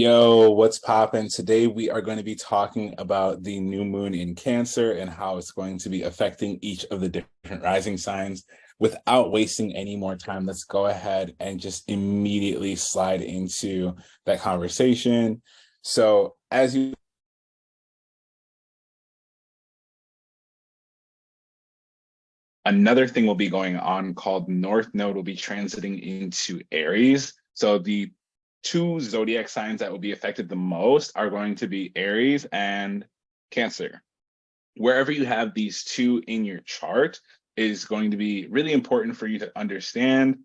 Yo, what's poppin'? Today we are going to be talking about the new moon in Cancer and how it's going to be affecting each of the different rising signs. Without wasting any more time, let's go ahead and just immediately slide into that conversation. So, as you another thing will be going on called North Node will be transiting into Aries. So the two zodiac signs that will be affected the most are going to be Aries and Cancer. Wherever you have these two in your chart is going to be really important for you to understand.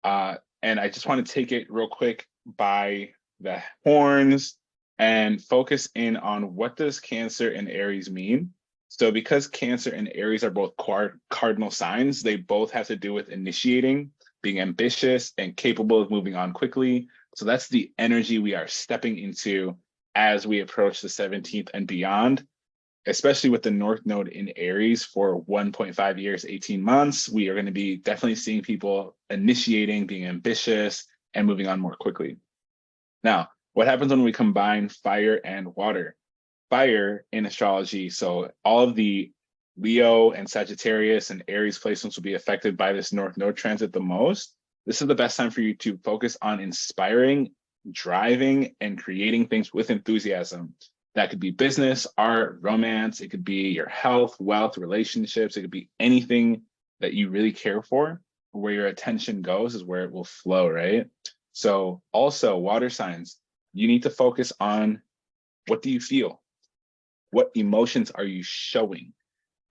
And I just want to take it real quick by the horns and focus in on what does Cancer and Aries mean. So because Cancer and Aries are both cardinal signs, they both have to do with initiating, being ambitious, and capable of moving on quickly. So that's the energy we are stepping into as we approach the 17th and beyond, especially with the North Node in Aries for 1.5 years, 18 months. We are going to be definitely seeing people initiating, being ambitious, and moving on more quickly. Now, what happens when we combine fire and water? Fire in astrology, so all of the Leo and Sagittarius and Aries placements will be affected by this North Node transit the most. This is the best time for you to focus on inspiring, driving, and creating things with enthusiasm. That could be business, art, romance. It could be your health, wealth, relationships. It could be anything that you really care for. Where your attention goes is where it will flow, right? So also water signs, you need to focus on what do you feel? What emotions are you showing?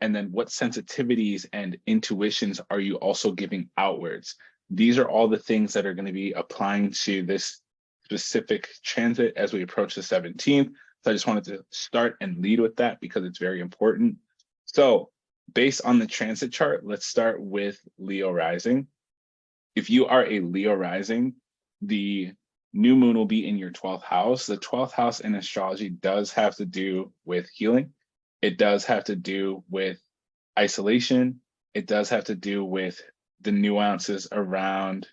And then what sensitivities and intuitions are you also giving outwards? These are all the things that are going to be applying to this specific transit as we approach the 17th. So I just wanted to start and lead with that because it's very important. So based on the transit chart, let's start with Leo rising. If you are a Leo rising, the new moon will be in your 12th house. The 12th house in astrology does have to do with healing. It does have to do with isolation. It does have to do with the nuances around,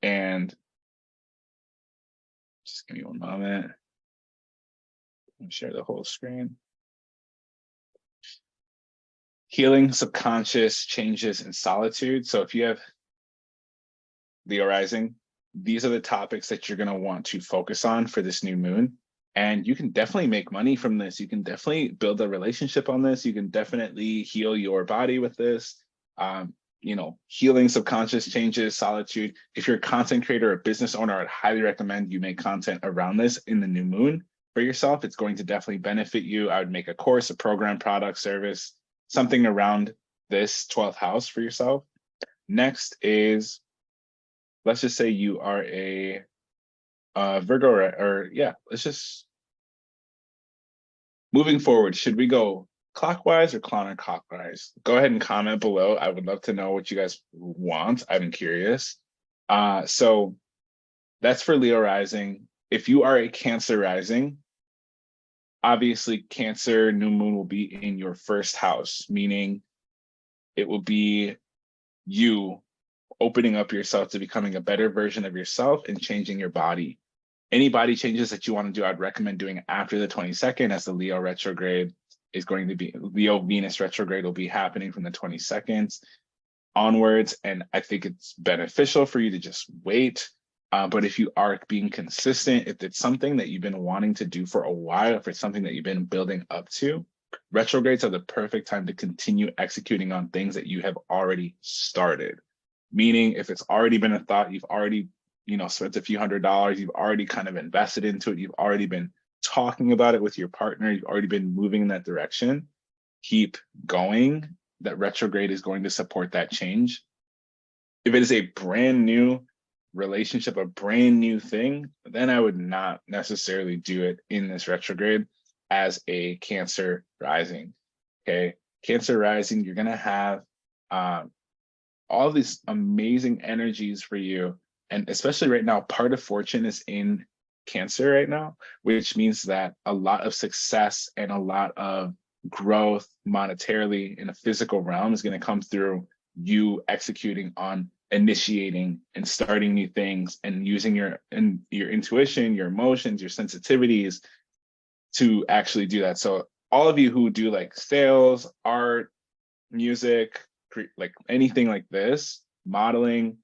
and just give me one moment. Let me share the whole screen. Healing subconscious changes in solitude. So if you have Leo rising, these are the topics that you're going to want to focus on for this new moon. And you can definitely make money from this. You can definitely build a relationship on this. You can definitely heal your body with this. Healing subconscious changes, solitude. If you're a content creator or a business owner, I'd highly recommend you make content around this in the new moon for yourself. It's going to definitely benefit you. I would make a course, a program, product, service, something around this 12th house for yourself. Next is, let's just say you are a Virgo, or yeah, let's just moving forward. Should we go clockwise or counterclockwise? Go ahead and comment below. I would love to know what you guys want. I'm curious. So that's for Leo rising. If you are a Cancer rising, obviously Cancer new moon will be in your first house, meaning it will be you opening up yourself to becoming a better version of yourself and changing your body. Any body changes that you want to do, I'd recommend doing after the 22nd, as the Leo retrograde is going to be, Leo Venus retrograde will be happening from the 22nd onwards. And I think it's beneficial for you to just wait. But if you are being consistent, if it's something that you've been wanting to do for a while, if it's something that you've been building up to, retrogrades are the perfect time to continue executing on things that you have already started. Meaning if it's already been a thought, you've already spent a few $100s, you've already kind of invested into it, you've already been talking about it with your partner, you've already been moving in that direction, keep going. That retrograde is going to support that change. If it is a brand new relationship, a brand new thing, then I would not necessarily do it in this retrograde as a Cancer rising. Okay, Cancer rising, you're going to have all these amazing energies for you. And especially right now, part of fortune is in Cancer right now, which means that a lot of success and a lot of growth monetarily in a physical realm is going to come through you executing on initiating and starting new things and using your intuition, your emotions, your sensitivities to actually do that. So all of you who do like sales, art, music, like anything like this, modeling,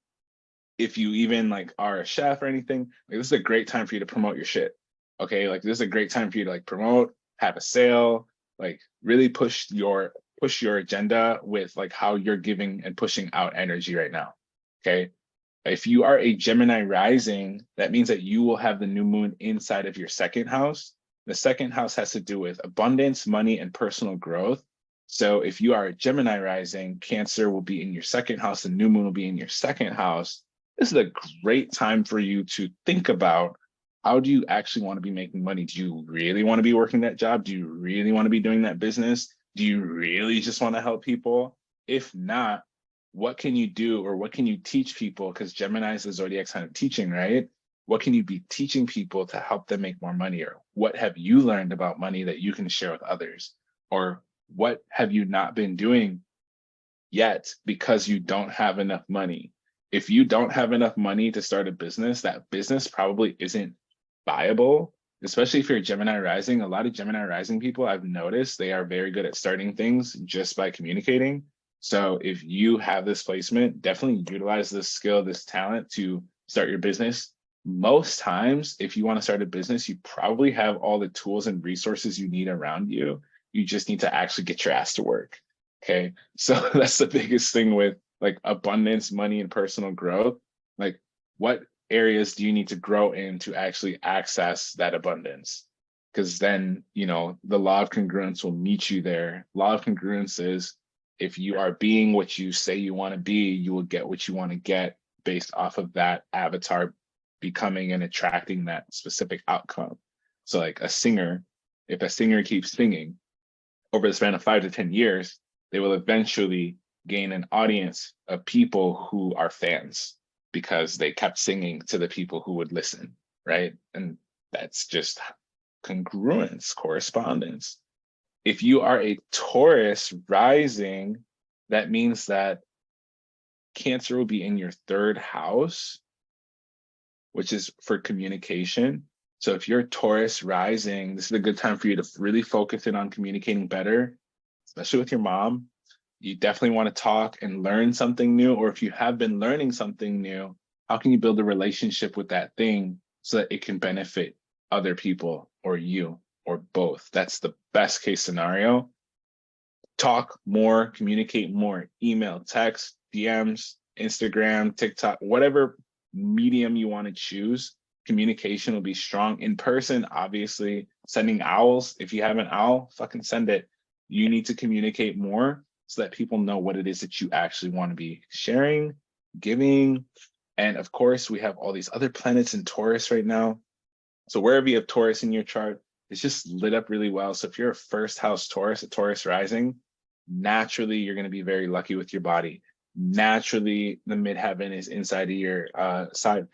if you even like are a chef or anything, like this is a great time for you to promote your shit. Okay, like this is a great time for you to like promote, have a sale, like really push your agenda with like how you're giving and pushing out energy right now. Okay, if you are a Gemini rising, that means that you will have the new moon inside of your second house. The second house has to do with abundance, money, and personal growth. So if you are a Gemini rising, Cancer will be in your second house, the new moon will be in your second house. This is a great time for you to think about, how do you actually want to be making money? Do you really want to be working that job? Do you really want to be doing that business? Do you really just want to help people? If not, what can you do, or what can you teach people? Because Gemini is the zodiac sign of teaching, right? What can you be teaching people to help them make more money? Or what have you learned about money that you can share with others? Or what have you not been doing yet because you don't have enough money? If you don't have enough money to start a business, that business probably isn't viable, especially if you're Gemini rising. A lot of Gemini rising people, I've noticed, they are very good at starting things just by communicating. So if you have this placement, definitely utilize this skill, this talent to start your business. Most times, if you want to start a business, you probably have all the tools and resources you need around you. You just need to actually get your ass to work. Okay. So that's the biggest thing with like abundance, money, and personal growth. Like, what areas do you need to grow in to actually access that abundance? Because then, you know, the law of congruence will meet you there. Law of congruence is, if you are being what you say you want to be, you will get what you want to get based off of that avatar becoming and attracting that specific outcome. So like a singer, if a singer keeps singing over the span of 5 to 10 years, they will eventually gain an audience of people who are fans because they kept singing to the people who would listen, right? And that's just congruence, correspondence. If you are a Taurus rising, that means that Cancer will be in your third house, which is for communication. So if you're Taurus rising, this is a good time for you to really focus in on communicating better, especially with your mom. You definitely want to talk and learn something new. Or if you have been learning something new, how can you build a relationship with that thing so that it can benefit other people or you or both? That's the best case scenario. Talk more, communicate more, email, text, DMs, Instagram, TikTok, whatever medium you want to choose. Communication will be strong. In person, obviously, sending owls. If you have an owl, fucking send it. You need to communicate more so that people know what it is that you actually want to be sharing, giving. And of course, we have all these other planets in Taurus right now. So wherever you have Taurus in your chart, it's just lit up really well. So if you're a first house Taurus, a Taurus rising, naturally, you're going to be very lucky with your body. Naturally, the midheaven is inside of your side.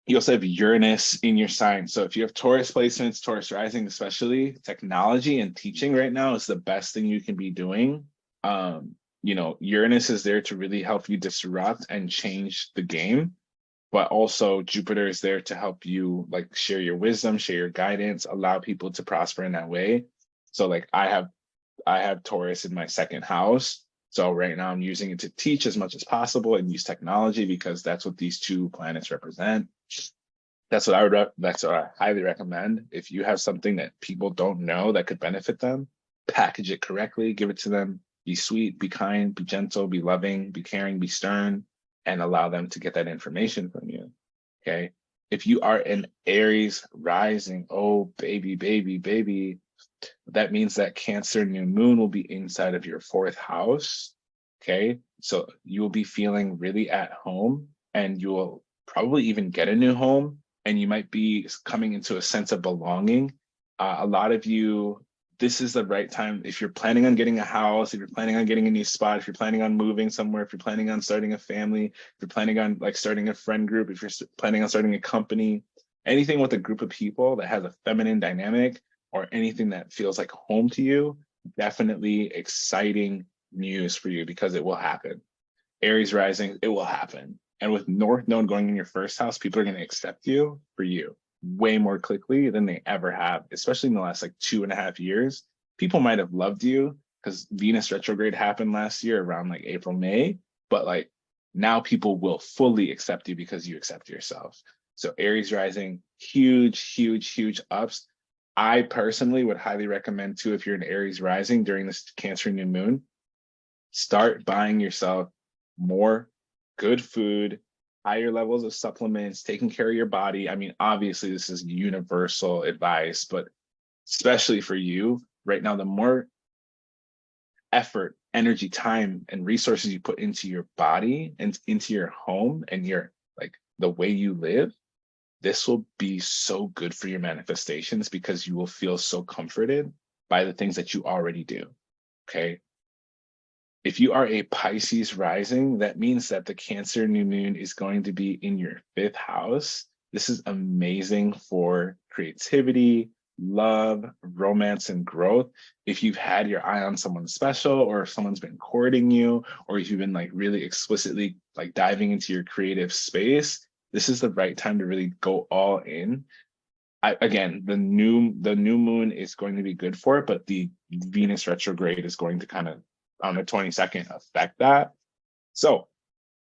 You also have Uranus in your sign. So if you have Taurus placements, Taurus rising, especially, technology and teaching right now is the best thing you can be doing. You know, Uranus is there to really help you disrupt and change the game, but also Jupiter is there to help you like share your wisdom, share your guidance, allow people to prosper in that way. So like I have Taurus in my second house. So right now I'm using it to teach as much as possible and use technology because that's what these two planets represent. That's what I highly recommend. If you have something that people don't know that could benefit them, package it correctly, give it to them, be sweet, be kind, be gentle, be loving, be caring, be stern, and allow them to get that information from you. Okay. If you are an Aries rising, oh baby, baby, baby, that means that Cancer new moon will be inside of your fourth house. Okay. So you will be feeling really at home, and you will probably even get a new home, and you might be coming into a sense of belonging. A lot of you, this is the right time. If you're planning on getting a house, if you're planning on getting a new spot, if you're planning on moving somewhere, if you're planning on starting a family, if you're planning on like starting a friend group, if you're planning on starting a company, anything with a group of people that has a feminine dynamic, or anything that feels like home to you, definitely exciting news for you because it will happen. Aries rising, it will happen. And with North Node going in your first house, people are going to accept you for you way more quickly than they ever have, especially in the last like 2.5 years. People might have loved you because Venus retrograde happened last year around like April, May, but like now people will fully accept you because you accept yourself. So Aries rising, huge, huge, huge ups. I personally would highly recommend too, if you're an Aries rising during this Cancer new moon, start buying yourself more good food, higher levels of supplements, taking care of your body. I mean, obviously this is universal advice, but especially for you right now, the more effort, energy, time, and resources you put into your body and into your home and your like the way you live, this will be so good for your manifestations because you will feel so comforted by the things that you already do. Okay. If you are a Pisces rising, that means that the Cancer new moon is going to be in your 5th house. This is amazing for creativity, love, romance, and growth. If you've had your eye on someone special, or if someone's been courting you, or if you've been like really explicitly like diving into your creative space, this is the right time to really go all in. Again, the new moon is going to be good for it, but the Venus retrograde is going to kind of on the 22nd affect that. So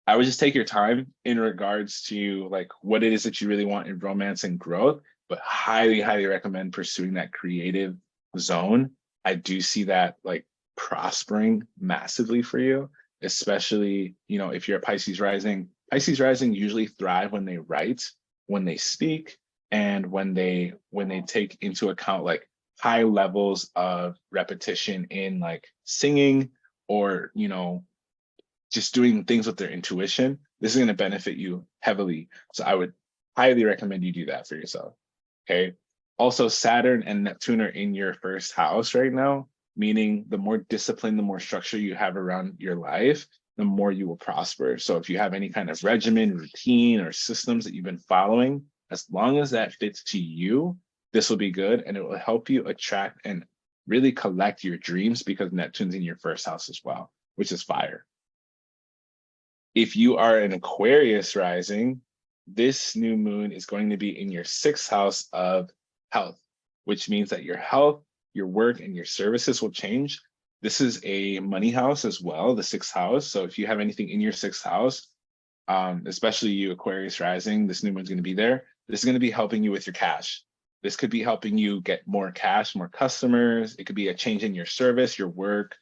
I would just take your time in regards to like what it is that you really want in romance and growth, but highly, highly recommend pursuing that creative zone. I do see that like prospering massively for you, especially, you know, if you're a Pisces rising. Pisces rising usually thrive when they write, when they speak, and when they take into account like high levels of repetition in like singing or, you know, just doing things with their intuition. This is going to benefit you heavily. So I would highly recommend you do that for yourself. Okay. Also, Saturn and Neptune are in your 1st house right now, meaning the more discipline, the more structure you have around your life, the more you will prosper. So if you have any kind of regimen, routine, or systems that you've been following, as long as that fits to you, this will be good, and it will help you attract and really collect your dreams because Neptune's in your 1st house as well, which is fire. If you are an Aquarius rising, this new moon is going to be in your 6th house of health, which means that your health, your work, and your services will change. This is a money house as well, the 6th house. So if you have anything in your 6th house, especially you Aquarius rising, this new moon's going to be there. This is going to be helping you with your cash. This could be helping you get more cash, more customers. It could be a change in your service, your work,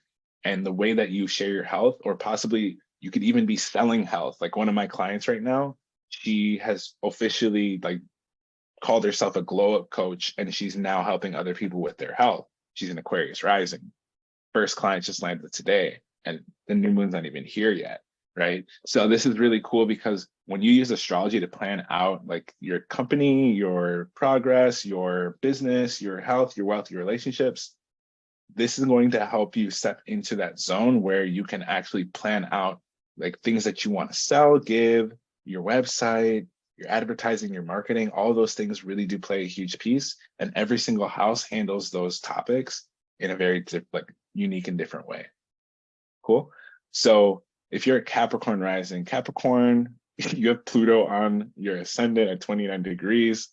and the way that you share your health, or possibly you could even be selling health. Like one of my clients right now, she has officially like called herself a glow up coach, and she's now helping other people with their health. She's an Aquarius rising. First client just landed today, and the new moon's not even here yet. Right. So this is really cool because when you use astrology to plan out like your company, your progress, your business, your health, your wealth, your relationships, this is going to help you step into that zone where you can actually plan out like things that you want to sell, give, your website, your advertising, your marketing. All those things really do play a huge piece, and every single house handles those topics in a very like unique and different way. Cool. So if you're a Capricorn rising, Capricorn, you have Pluto on your ascendant at 29 degrees.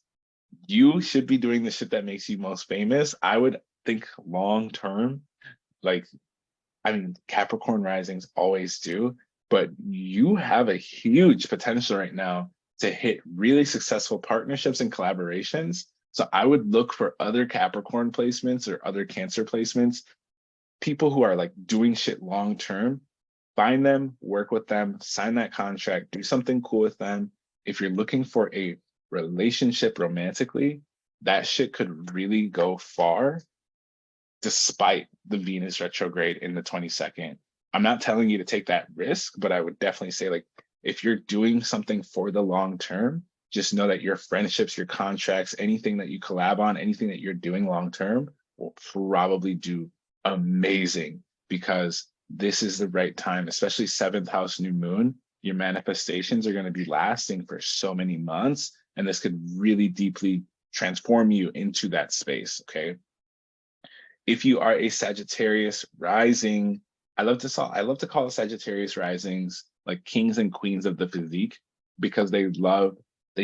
You should be doing the shit that makes you most famous. I would think long term, like, I mean, Capricorn risings always do, but you have a huge potential right now to hit really successful partnerships and collaborations. So I would look for other Capricorn placements or other Cancer placements, people who are like doing shit long term. Find them, work with them, sign that contract, do something cool with them. If you're looking for a relationship romantically, that shit could really go far despite the Venus retrograde in the 22nd. I'm not telling you to take that risk, but I would definitely say like, if you're doing something for the long term, just know that your friendships, your contracts, anything that you collab on, anything that you're doing long term will probably do amazing, because this is the right time, especially 7th house new moon. Your manifestations are going to be lasting for so many months, and this could really deeply transform you into that space. Okay. If you are a Sagittarius rising, I love to call Sagittarius risings like kings and queens of the physique because they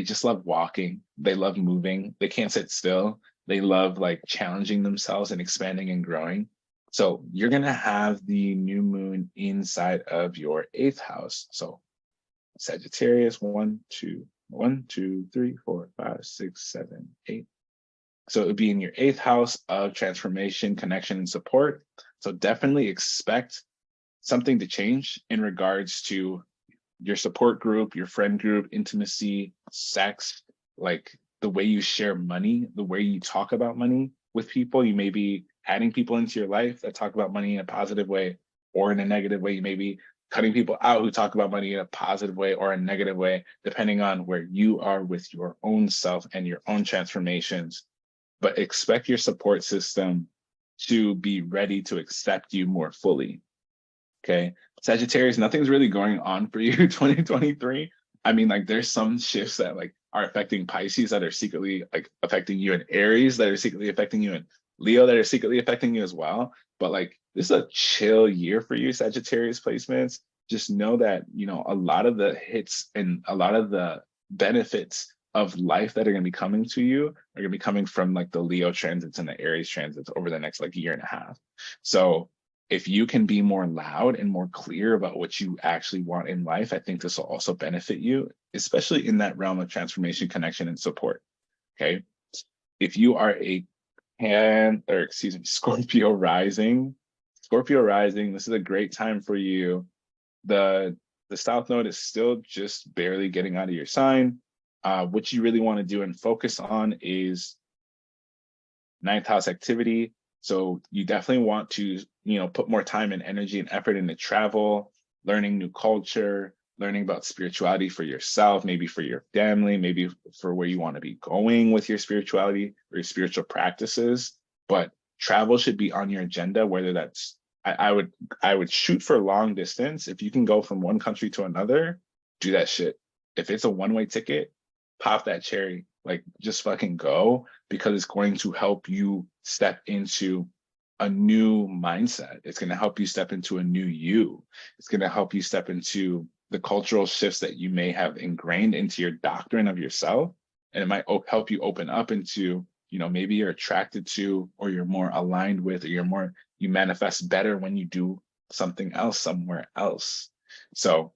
just love walking. They love moving. They can't sit still. They love like challenging themselves and expanding and growing. So you're going to have the new moon inside of your 8th house. So Sagittarius, 8. So it would be in your 8th house of transformation, connection, and support. So definitely expect something to change in regards to your support group, your friend group, intimacy, sex, like the way you share money, the way you talk about money with people. You may be adding people into your life that talk about money in a positive way or in a negative way. You may be cutting people out who talk about money in a positive way or a negative way, depending on where you are with your own self and your own transformations. But expect your support system to be ready to accept you more fully. Okay. Sagittarius, nothing's really going on for you 2023. I mean, like there's some shifts that like are affecting Pisces that are secretly like affecting you, and Aries that are secretly affecting you, and Leo that are secretly affecting you as well. But like this is a chill year for you, Sagittarius placements. Just know that, you know, a lot of the hits and a lot of the benefits of life that are going to be coming to you are going to be coming from like the Leo transits and the Aries transits over the next like year and a half. So if you can be more loud and more clear about what you actually want in life, I think this will also benefit you, especially in that realm of transformation, connection, and support. Okay. If you are a Scorpio rising, this is a great time for you. The South Node is still just barely getting out of your sign. What you really want to do and focus on is 9th house activity. So you definitely want to, you know, put more time and energy and effort into travel, learning new culture, learning about spirituality for yourself, maybe for your family, maybe for where you want to be going with your spirituality or your spiritual practices. But travel should be on your agenda, whether that's, I would shoot for long distance. If you can go from one country to another, do that shit. If it's a one-way ticket, pop that cherry. Like just fucking go, because it's going to help you step into a new mindset. It's going to help you step into a new you. It's going to help you step into the cultural shifts that you may have ingrained into your doctrine of yourself. And it might help you open up into, you know, maybe you're attracted to, or you're more aligned with, or you manifest better when you do something else somewhere else. So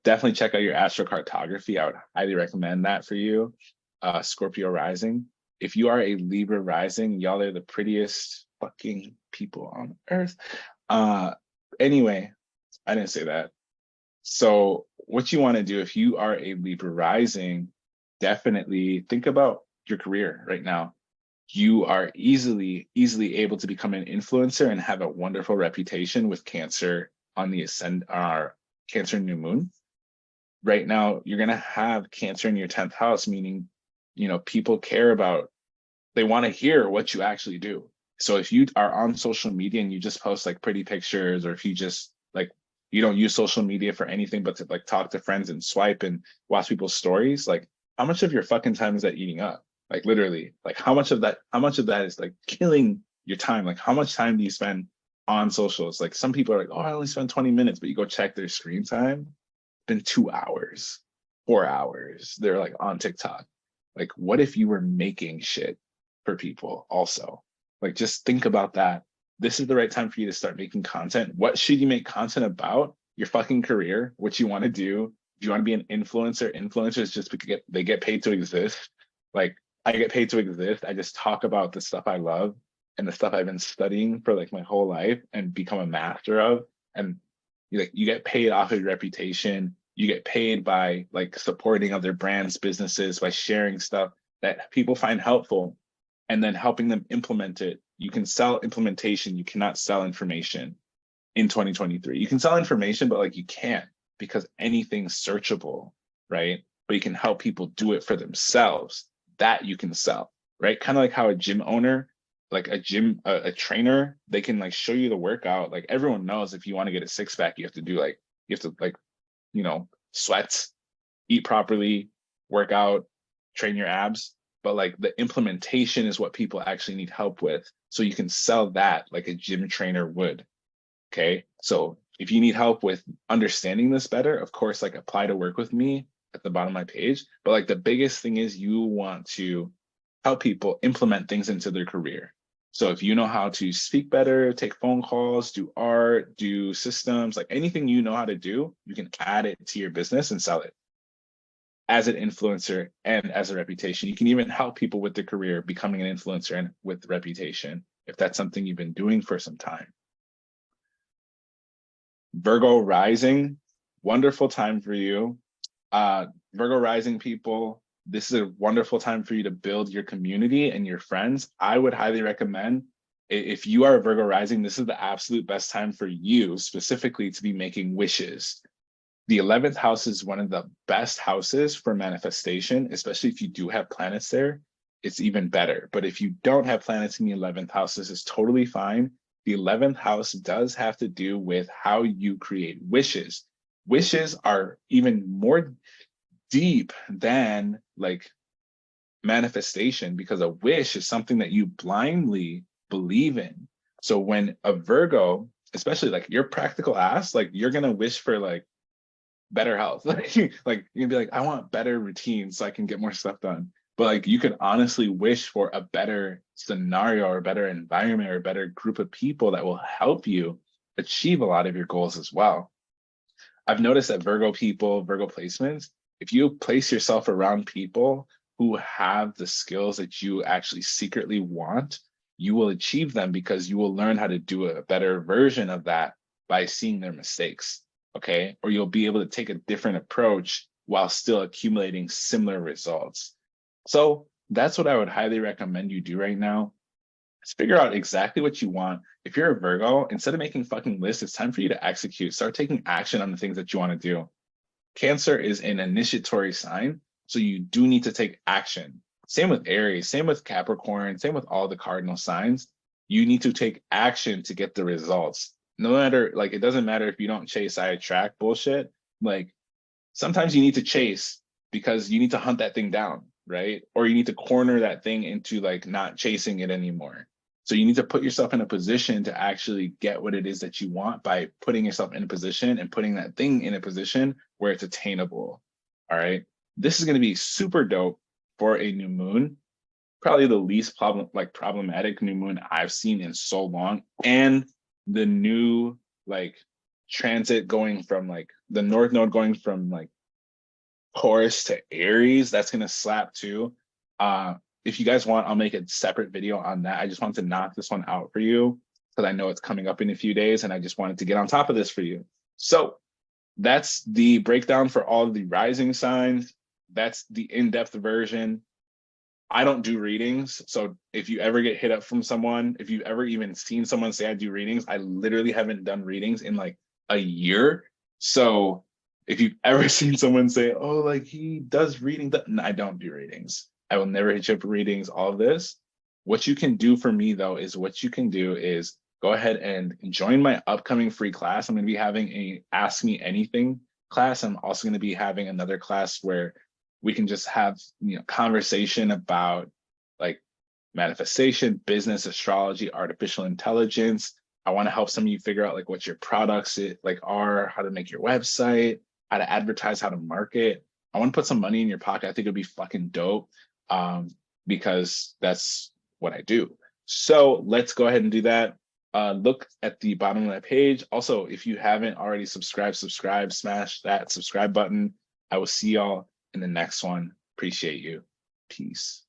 definitely check out your astrocartography. I would highly recommend that for you. Scorpio rising. If you are a Libra rising, y'all are the prettiest fucking people on earth. Anyway, I didn't say that. So what you want to do if you are a Libra rising, definitely think about your career right now. You are easily able to become an influencer and have a wonderful reputation with Cancer on the Cancer new moon. Right now, you're going to have Cancer in your 10th house, meaning, you know, people care about, they want to hear what you actually do. So if you are on social media and you just post like pretty pictures, or if you just like, you don't use social media for anything but to like talk to friends and swipe and watch people's stories, like how much of your fucking time is that eating up? Like literally, like how much of that is like killing your time? Like how much time do you spend on socials? Like some people are like, oh, I only spend 20 minutes, but you go check their screen time, been 2 hours, 4 hours. They're like on TikTok. Like, what if you were making shit for people also? Like, just think about that. This is the right time for you to start making content. What should you make content about? Your fucking career, what you want to do. If you want to be an influencer, influencers just they get paid to exist. Like, I get paid to exist. I just talk about the stuff I love and the stuff I've been studying for like my whole life and become a master of. And you get paid off of your reputation. You get paid by like supporting other brands, businesses, by sharing stuff that people find helpful and then helping them implement it. You can sell implementation. You cannot sell information in 2023. You can sell information, but like you can't, because anything's searchable, right? But you can help people do it for themselves. That you can sell, right? Kind of like how a gym owner, like a trainer, they can like show you the workout. Like everyone knows if you want to get a six pack, you have to you know, sweat, eat properly, work out, train your abs. But like the implementation is what people actually need help with. So you can sell that like a gym trainer would. Okay. So If you need help with understanding this better, of course, like apply to work with me at the bottom of my page. But like the biggest thing is you want to help people implement things into their career. So if you know how to speak better, take phone calls, do art, do systems, like anything you know how to do, you can add it to your business and sell it as an influencer and as a reputation. You can even help people with their career becoming an influencer and with reputation if that's something you've been doing for some time. Virgo rising, wonderful time for you. Virgo rising people, this is a wonderful time for you to build your community and your friends. I would highly recommend, if you are a Virgo rising, this is the absolute best time for you specifically to be making wishes. The 11th house is one of the best houses for manifestation, especially if you do have planets there. It's even better. But if you don't have planets in the 11th house, this is totally fine. The 11th house does have to do with how you create wishes. Wishes are even more deep than like manifestation, because a wish is something that you blindly believe in. So when a Virgo, especially like your practical ass, like you're gonna wish for like better health. Like you can be like, I want better routines so I can get more stuff done. But like you could honestly wish for a better scenario or a better environment or a better group of people that will help you achieve a lot of your goals as well. I've noticed that Virgo people, Virgo placements, if you place yourself around people who have the skills that you actually secretly want, you will achieve them because you will learn how to do a better version of that by seeing their mistakes. Okay. Or you'll be able to take a different approach while still accumulating similar results. So that's what I would highly recommend you do right now. Is figure out exactly what you want. If you're a Virgo, instead of making fucking lists, it's time for you to execute. Start taking action on the things that you want to do. Cancer is an initiatory sign, so you do need to take action. Same with Aries, same with Capricorn, same with all the cardinal signs. You need to take action to get the results. No matter, like, it doesn't matter if you don't chase, I attract bullshit. Like, sometimes you need to chase because you need to hunt that thing down, right? Or you need to corner that thing into like not chasing it anymore. So you need to put yourself in a position to actually get what it is that you want by putting yourself in a position and putting that thing in a position where it's attainable. All right. This is going to be super dope for a new moon. Probably the least problematic new moon I've seen in so long. And the new like transit going from like the North Node going from like Taurus to Aries, that's going to slap too. If you guys want, I'll make a separate video on that. I just wanted to knock this one out for you because I know it's coming up in a few days and I just wanted to get on top of this for you. So that's the breakdown for all of the rising signs. That's the in-depth version. I don't do readings. So if you ever get hit up from someone, if you've ever even seen someone say I do readings, I literally haven't done readings in like a year. So if you've ever seen someone say, oh, like he does reading, no, I don't do readings. I will never hit you up for readings, all of this. What you can do for me though, is go ahead and join my upcoming free class. I'm going to be having a Ask Me Anything class. I'm also going to be having another class where we can just have, conversation about like manifestation, business, astrology, artificial intelligence. I want to help some of you figure out like what your products are, how to make your website, how to advertise, how to market. I want to put some money in your pocket. I think it'd be fucking dope, because that's what I do. So let's go ahead and do that. Look at the bottom of that page. Also, if you haven't already subscribed, smash that subscribe button. I will see y'all in the next one. Appreciate you. Peace.